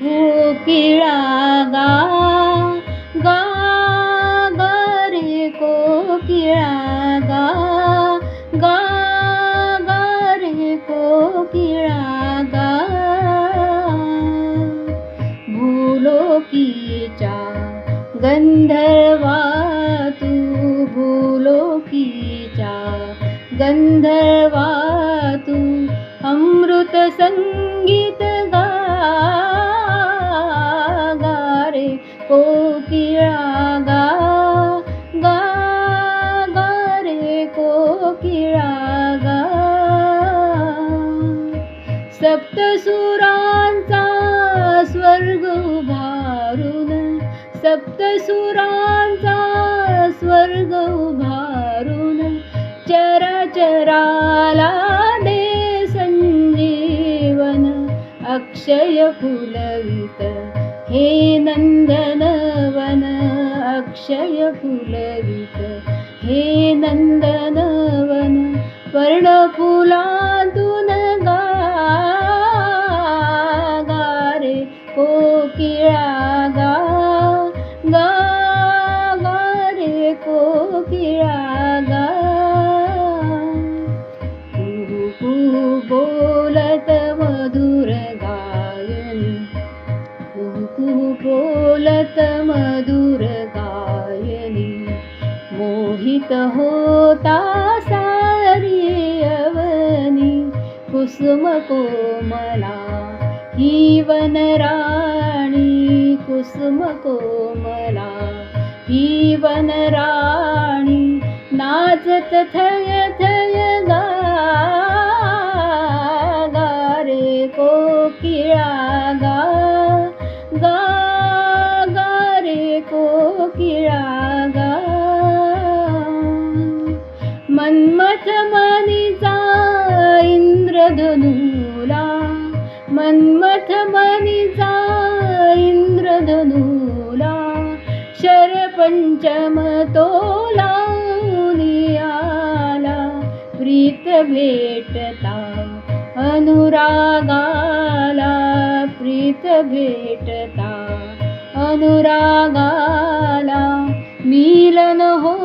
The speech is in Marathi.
कोकिळा गा गा गा रे कोकिळा गा गा गा रे कोकिळा गा भूलोकीच्या गंधर्वा तू भूलोकीच्या गंधर्वा तू अमृत संगीत गा गा रे कोकिळा गा गा गा रे कोकिळा गा सप्तसुरांचा स्वर्ग उभारून सप्तसुरांचा स्वर्ग उभारून चराचराला दे संजीवन अक्षय फुलवित हे नंदनवन अक्षय फुलवित हे नंदनवन पर्णफुलांतून गा गा रे कोकिळा गा गा गा रे कोकिळा गा कुहू कुहू बोलत मधुर गायनी कुहू कुहू बोलत मधुर गायनी मोहित होता सारी अवनी कुसुम कोमला ही वनराणी कुसुम कोमला ही वनराणी नाचत थय थय गा गा रे कोकिळा गा गा गा रे कोकिळा गा मन्मथ मनीचा इंद्रधनुला मन्मथ मनीचा इंद्रधनुला शरपंचम तो लावून आला प्रीत भेटता अनुरागाला प्रीत भेटता अनुरागाला मिलन हो